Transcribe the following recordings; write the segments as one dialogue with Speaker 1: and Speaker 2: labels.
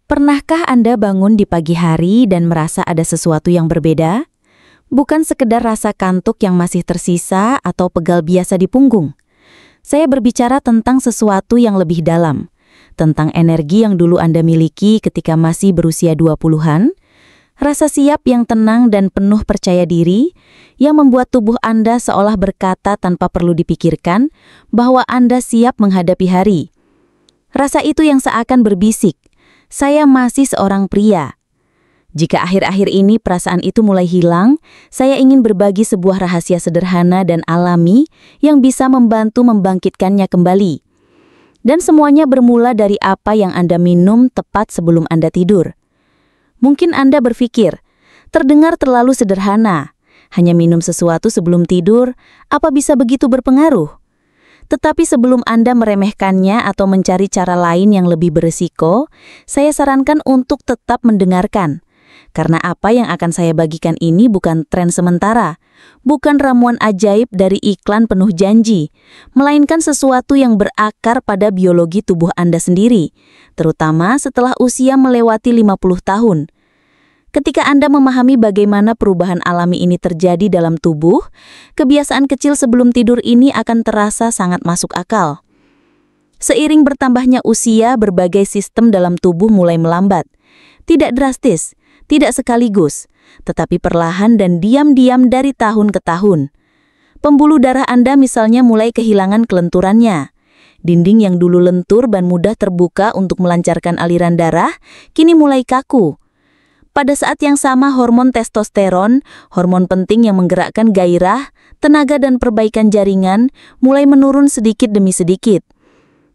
Speaker 1: Pernahkah Anda bangun di pagi hari dan merasa ada sesuatu yang berbeda? Bukan sekedar rasa kantuk yang masih tersisa atau pegal biasa di punggung. Saya berbicara tentang sesuatu yang lebih dalam, tentang energi yang dulu Anda miliki ketika masih berusia 20-an, rasa siap yang tenang dan penuh percaya diri, yang membuat tubuh Anda seolah berkata tanpa perlu dipikirkan bahwa Anda siap menghadapi hari. Rasa itu yang seakan berbisik, "Saya masih seorang pria." Jika akhir-akhir ini perasaan itu mulai hilang, saya ingin berbagi sebuah rahasia sederhana dan alami yang bisa membantu membangkitkannya kembali. Dan semuanya bermula dari apa yang Anda minum tepat sebelum Anda tidur. Mungkin Anda berpikir, terdengar terlalu sederhana, hanya minum sesuatu sebelum tidur, apa bisa begitu berpengaruh? Tetapi sebelum Anda meremehkannya atau mencari cara lain yang lebih beresiko, saya sarankan untuk tetap mendengarkan. Karena apa yang akan saya bagikan ini bukan tren sementara, bukan ramuan ajaib dari iklan penuh janji, melainkan sesuatu yang berakar pada biologi tubuh Anda sendiri, terutama setelah usia melewati 50 tahun. Ketika Anda memahami bagaimana perubahan alami ini terjadi dalam tubuh, kebiasaan kecil sebelum tidur ini akan terasa sangat masuk akal. Seiring bertambahnya usia, berbagai sistem dalam tubuh mulai melambat. Tidak drastis, tidak sekaligus, tetapi perlahan dan diam-diam dari tahun ke tahun. Pembuluh darah Anda misalnya mulai kehilangan kelenturannya. Dinding yang dulu lentur dan mudah terbuka untuk melancarkan aliran darah, kini mulai kaku. Pada saat yang sama hormon testosteron, hormon penting yang menggerakkan gairah, tenaga dan perbaikan jaringan, mulai menurun sedikit demi sedikit.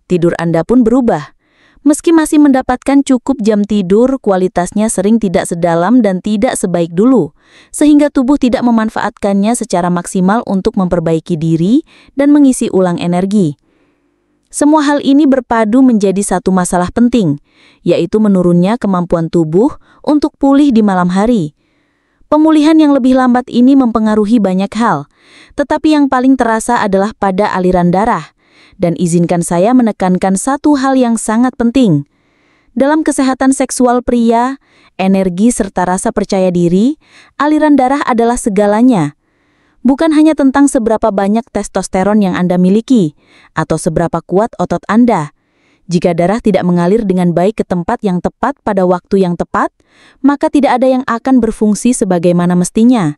Speaker 1: Tidur Anda pun berubah. Meski masih mendapatkan cukup jam tidur, kualitasnya sering tidak sedalam dan tidak sebaik dulu, sehingga tubuh tidak memanfaatkannya secara maksimal untuk memperbaiki diri dan mengisi ulang energi. Semua hal ini berpadu menjadi satu masalah penting, yaitu menurunnya kemampuan tubuh untuk pulih di malam hari. Pemulihan yang lebih lambat ini mempengaruhi banyak hal, tetapi yang paling terasa adalah pada aliran darah. Dan izinkan saya menekankan satu hal yang sangat penting. Dalam kesehatan seksual pria, energi serta rasa percaya diri, aliran darah adalah segalanya. Bukan hanya tentang seberapa banyak testosteron yang Anda miliki, atau seberapa kuat otot Anda. Jika darah tidak mengalir dengan baik ke tempat yang tepat pada waktu yang tepat, maka tidak ada yang akan berfungsi sebagaimana mestinya.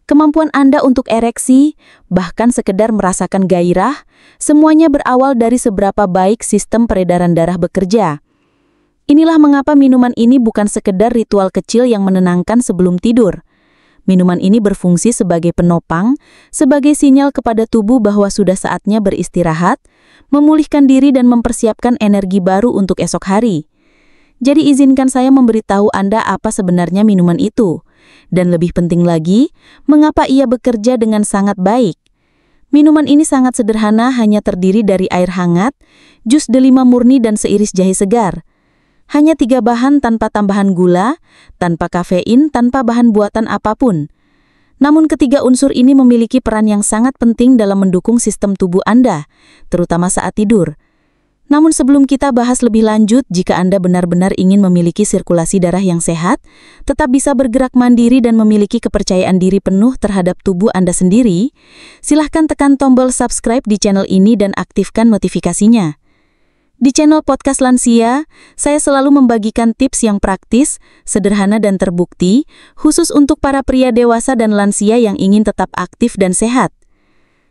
Speaker 1: Kemampuan Anda untuk ereksi, bahkan sekedar merasakan gairah, semuanya berawal dari seberapa baik sistem peredaran darah bekerja. Inilah mengapa minuman ini bukan sekedar ritual kecil yang menenangkan sebelum tidur. Minuman ini berfungsi sebagai penopang, sebagai sinyal kepada tubuh bahwa sudah saatnya beristirahat, memulihkan diri dan mempersiapkan energi baru untuk esok hari. Jadi izinkan saya memberitahu Anda apa sebenarnya minuman itu. Dan lebih penting lagi, mengapa ia bekerja dengan sangat baik. Minuman ini sangat sederhana, hanya terdiri dari air hangat, jus delima murni dan seiris jahe segar. Hanya 3 bahan tanpa tambahan gula, tanpa kafein, tanpa bahan buatan apapun. Namun ketiga unsur ini memiliki peran yang sangat penting dalam mendukung sistem tubuh Anda, terutama saat tidur. Namun sebelum kita bahas lebih lanjut, jika Anda benar-benar ingin memiliki sirkulasi darah yang sehat, tetap bisa bergerak mandiri dan memiliki kepercayaan diri penuh terhadap tubuh Anda sendiri, silahkan tekan tombol subscribe di channel ini dan aktifkan notifikasinya. Di channel Podcast Lansia, saya selalu membagikan tips yang praktis, sederhana dan terbukti, khusus untuk para pria dewasa dan lansia yang ingin tetap aktif dan sehat.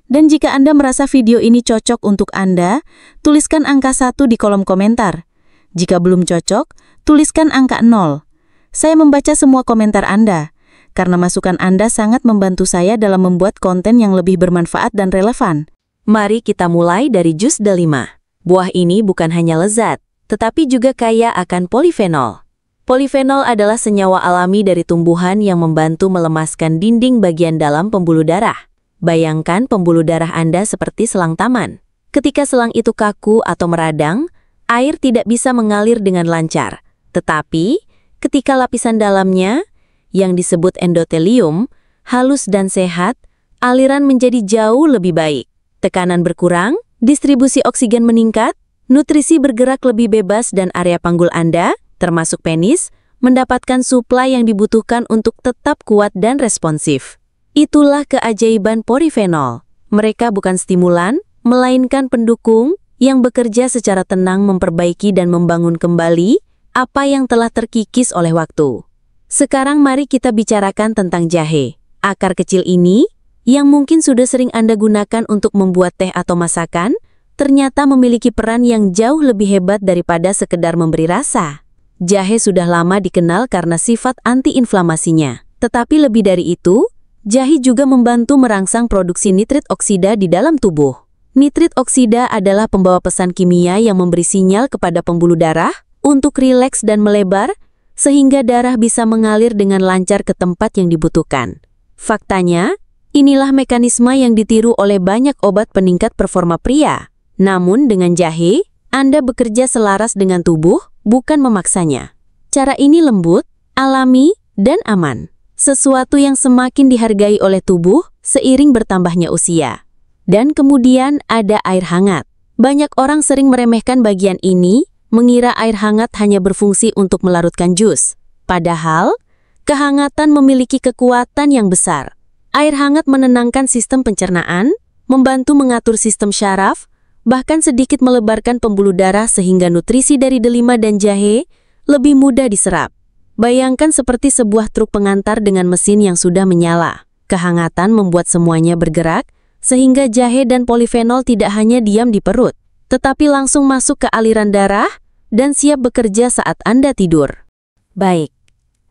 Speaker 1: Dan jika Anda merasa video ini cocok untuk Anda, tuliskan angka 1 di kolom komentar. Jika belum cocok, tuliskan angka 0. Saya membaca semua komentar Anda, karena masukan Anda sangat membantu saya dalam membuat konten yang lebih bermanfaat dan relevan. Mari kita mulai dari jus delima. Buah ini bukan hanya lezat, tetapi juga kaya akan polifenol. Polifenol adalah senyawa alami dari tumbuhan yang membantu melemaskan dinding bagian dalam pembuluh darah. Bayangkan pembuluh darah Anda seperti selang taman. Ketika selang itu kaku atau meradang, air tidak bisa mengalir dengan lancar. Tetapi, ketika lapisan dalamnya, yang disebut endotelium, halus dan sehat, aliran menjadi jauh lebih baik. Tekanan berkurang, distribusi oksigen meningkat, nutrisi bergerak lebih bebas dan area panggul Anda termasuk penis, mendapatkan suplai yang dibutuhkan untuk tetap kuat dan responsif. Itulah keajaiban polifenol. Mereka bukan stimulan, melainkan pendukung yang bekerja secara tenang memperbaiki dan membangun kembali apa yang telah terkikis oleh waktu. Sekarang mari kita bicarakan tentang jahe. Akar kecil ini, yang mungkin sudah sering Anda gunakan untuk membuat teh atau masakan, ternyata memiliki peran yang jauh lebih hebat daripada sekedar memberi rasa. Jahe sudah lama dikenal karena sifat antiinflamasinya. Tetapi lebih dari itu, jahe juga membantu merangsang produksi nitrit oksida di dalam tubuh. Nitrit oksida adalah pembawa pesan kimia yang memberi sinyal kepada pembuluh darah untuk rileks dan melebar, sehingga darah bisa mengalir dengan lancar ke tempat yang dibutuhkan. Faktanya, inilah mekanisme yang ditiru oleh banyak obat peningkat performa pria. Namun dengan jahe, Anda bekerja selaras dengan tubuh, bukan memaksanya. Cara ini lembut, alami, dan aman. Sesuatu yang semakin dihargai oleh tubuh seiring bertambahnya usia. Dan kemudian ada air hangat. Banyak orang sering meremehkan bagian ini, mengira air hangat hanya berfungsi untuk melarutkan jus. Padahal, kehangatan memiliki kekuatan yang besar. Air hangat menenangkan sistem pencernaan, membantu mengatur sistem syaraf, bahkan sedikit melebarkan pembuluh darah sehingga nutrisi dari delima dan jahe lebih mudah diserap. Bayangkan seperti sebuah truk pengantar dengan mesin yang sudah menyala. Kehangatan membuat semuanya bergerak, sehingga jahe dan polifenol tidak hanya diam di perut, tetapi langsung masuk ke aliran darah dan siap bekerja saat Anda tidur. Baik,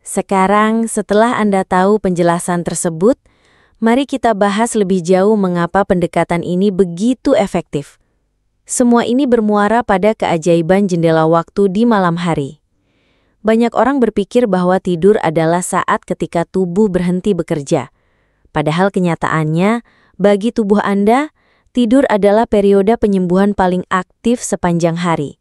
Speaker 1: sekarang setelah Anda tahu penjelasan tersebut, mari kita bahas lebih jauh mengapa pendekatan ini begitu efektif. Semua ini bermuara pada keajaiban jendela waktu di malam hari. Banyak orang berpikir bahwa tidur adalah saat ketika tubuh berhenti bekerja. Padahal kenyataannya, bagi tubuh Anda, tidur adalah periode penyembuhan paling aktif sepanjang hari.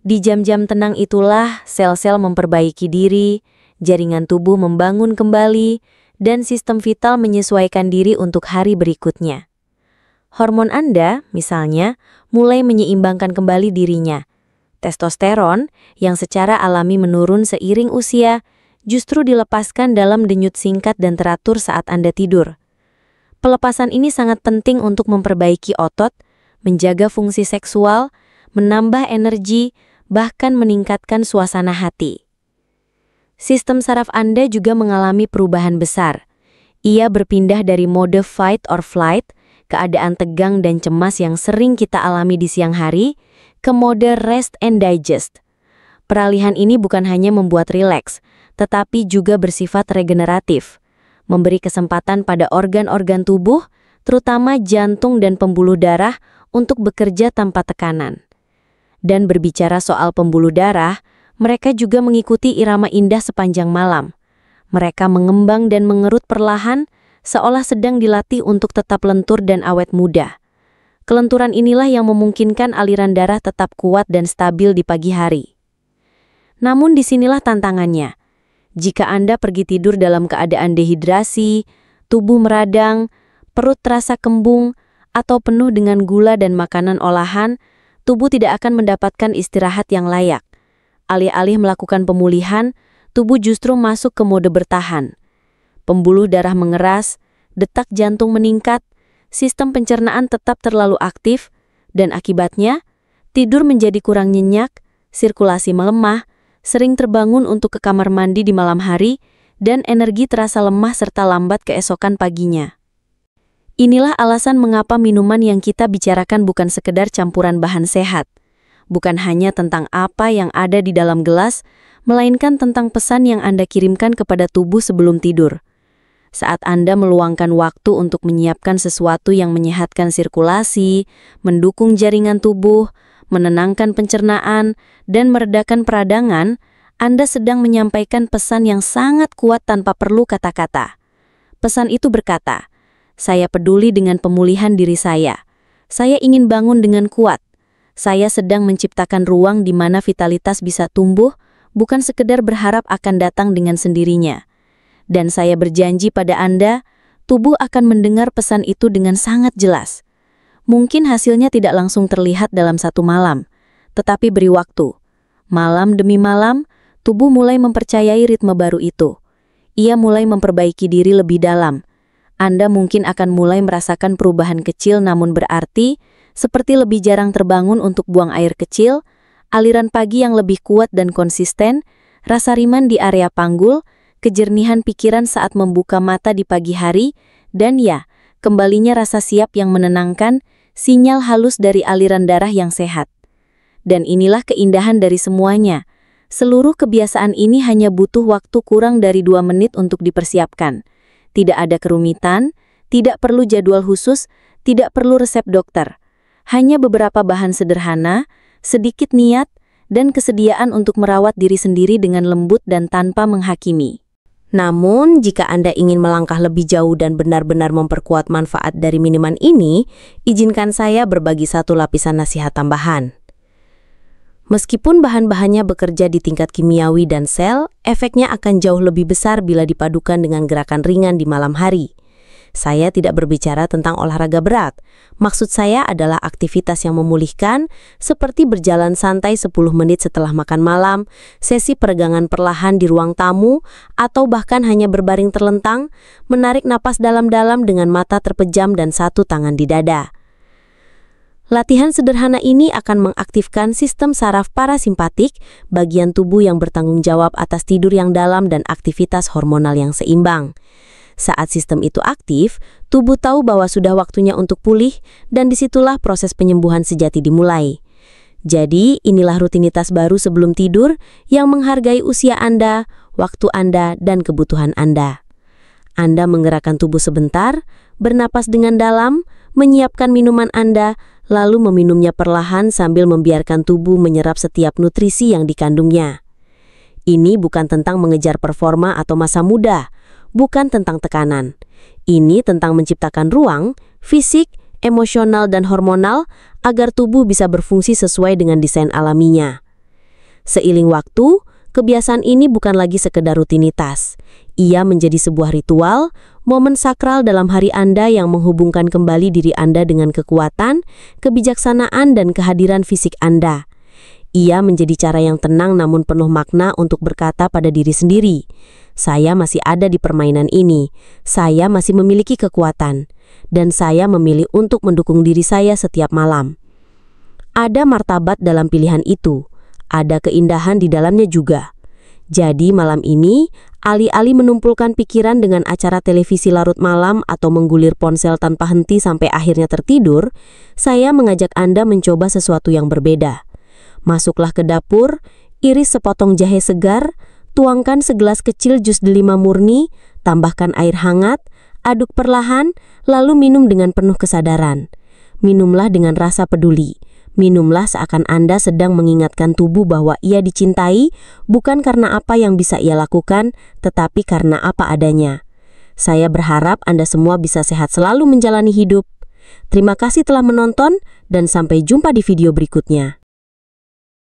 Speaker 1: Di jam-jam tenang itulah sel-sel memperbaiki diri, jaringan tubuh membangun kembali, dan sistem vital menyesuaikan diri untuk hari berikutnya. Hormon Anda, misalnya, mulai menyeimbangkan kembali dirinya. Testosteron, yang secara alami menurun seiring usia, justru dilepaskan dalam denyut singkat dan teratur saat Anda tidur. Pelepasan ini sangat penting untuk memperbaiki otot, menjaga fungsi seksual, menambah energi, bahkan meningkatkan suasana hati. Sistem saraf Anda juga mengalami perubahan besar. Ia berpindah dari mode fight or flight, keadaan tegang dan cemas yang sering kita alami di siang hari, ke mode rest and digest. Peralihan ini bukan hanya membuat rileks, tetapi juga bersifat regeneratif, memberi kesempatan pada organ-organ tubuh, terutama jantung dan pembuluh darah, untuk bekerja tanpa tekanan. Dan berbicara soal pembuluh darah, mereka juga mengikuti irama indah sepanjang malam. Mereka mengembang dan mengerut perlahan, seolah sedang dilatih untuk tetap lentur dan awet muda. Kelenturan inilah yang memungkinkan aliran darah tetap kuat dan stabil di pagi hari. Namun disinilah tantangannya. Jika Anda pergi tidur dalam keadaan dehidrasi, tubuh meradang, perut terasa kembung, atau penuh dengan gula dan makanan olahan, tubuh tidak akan mendapatkan istirahat yang layak. Alih-alih melakukan pemulihan, tubuh justru masuk ke mode bertahan. Pembuluh darah mengeras, detak jantung meningkat, sistem pencernaan tetap terlalu aktif, dan akibatnya, tidur menjadi kurang nyenyak, sirkulasi melemah, sering terbangun untuk ke kamar mandi di malam hari, dan energi terasa lemah serta lambat keesokan paginya. Inilah alasan mengapa minuman yang kita bicarakan bukan sekedar campuran bahan sehat, bukan hanya tentang apa yang ada di dalam gelas, melainkan tentang pesan yang Anda kirimkan kepada tubuh sebelum tidur. Saat Anda meluangkan waktu untuk menyiapkan sesuatu yang menyehatkan sirkulasi, mendukung jaringan tubuh, menenangkan pencernaan, dan meredakan peradangan, Anda sedang menyampaikan pesan yang sangat kuat tanpa perlu kata-kata. Pesan itu berkata, "Saya peduli dengan pemulihan diri saya. Saya ingin bangun dengan kuat. Saya sedang menciptakan ruang di mana vitalitas bisa tumbuh, bukan sekedar berharap akan datang dengan sendirinya. Dan saya berjanji pada Anda, tubuh akan mendengar pesan itu dengan sangat jelas. Mungkin hasilnya tidak langsung terlihat dalam satu malam, tetapi beri waktu. Malam demi malam, Tubuh mulai mempercayai ritme baru itu. Ia mulai memperbaiki diri lebih dalam. Anda mungkin akan mulai merasakan perubahan kecil namun berarti, seperti lebih jarang terbangun untuk buang air kecil, aliran pagi yang lebih kuat dan konsisten, rasa ringan di area panggul, kejernihan pikiran saat membuka mata di pagi hari, dan ya, kembalinya rasa siap yang menenangkan, sinyal halus dari aliran darah yang sehat. Dan inilah keindahan dari semuanya. Seluruh kebiasaan ini hanya butuh waktu kurang dari 2 menit untuk dipersiapkan. Tidak ada kerumitan, tidak perlu jadwal khusus, tidak perlu resep dokter. Hanya beberapa bahan sederhana, sedikit niat, dan kesediaan untuk merawat diri sendiri dengan lembut dan tanpa menghakimi. Namun, jika Anda ingin melangkah lebih jauh dan benar-benar memperkuat manfaat dari minuman ini, izinkan saya berbagi satu lapisan nasihat tambahan. Meskipun bahan-bahannya bekerja di tingkat kimiawi dan sel, efeknya akan jauh lebih besar bila dipadukan dengan gerakan ringan di malam hari. Saya tidak berbicara tentang olahraga berat. Maksud saya adalah aktivitas yang memulihkan, seperti berjalan santai 10 menit setelah makan malam, sesi peregangan perlahan di ruang tamu, atau bahkan hanya berbaring terlentang, menarik napas dalam-dalam dengan mata terpejam dan satu tangan di dada. Latihan sederhana ini akan mengaktifkan sistem saraf parasimpatik, bagian tubuh yang bertanggung jawab atas tidur yang dalam dan aktivitas hormonal yang seimbang. Saat sistem itu aktif, tubuh tahu bahwa sudah waktunya untuk pulih, dan disitulah proses penyembuhan sejati dimulai. Jadi, inilah rutinitas baru sebelum tidur yang menghargai usia Anda, waktu Anda, dan kebutuhan Anda. Anda menggerakkan tubuh sebentar, bernapas dengan dalam, menyiapkan minuman Anda, lalu meminumnya perlahan sambil membiarkan tubuh menyerap setiap nutrisi yang dikandungnya. Ini bukan tentang mengejar performa atau masa muda, bukan tentang tekanan. Ini tentang menciptakan ruang, fisik, emosional, dan hormonal agar tubuh bisa berfungsi sesuai dengan desain alaminya. Seiring waktu, kebiasaan ini bukan lagi sekedar rutinitas. Ia menjadi sebuah ritual, momen sakral dalam hari Anda yang menghubungkan kembali diri Anda dengan kekuatan, kebijaksanaan, dan kehadiran fisik Anda. Ia menjadi cara yang tenang namun penuh makna untuk berkata pada diri sendiri, saya masih ada di permainan ini, saya masih memiliki kekuatan, dan saya memilih untuk mendukung diri saya setiap malam. Ada martabat dalam pilihan itu, ada keindahan di dalamnya juga. Jadi malam ini, alih-alih menumpulkan pikiran dengan acara televisi larut malam atau menggulir ponsel tanpa henti sampai akhirnya tertidur, saya mengajak Anda mencoba sesuatu yang berbeda. Masuklah ke dapur, iris sepotong jahe segar, tuangkan segelas kecil jus delima murni, tambahkan air hangat, aduk perlahan, lalu minum dengan penuh kesadaran. Minumlah dengan rasa peduli. Minumlah seakan Anda sedang mengingatkan tubuh bahwa ia dicintai, bukan karena apa yang bisa ia lakukan, tetapi karena apa adanya. Saya berharap Anda semua bisa sehat selalu menjalani hidup. Terima kasih telah menonton, dan sampai jumpa di video berikutnya.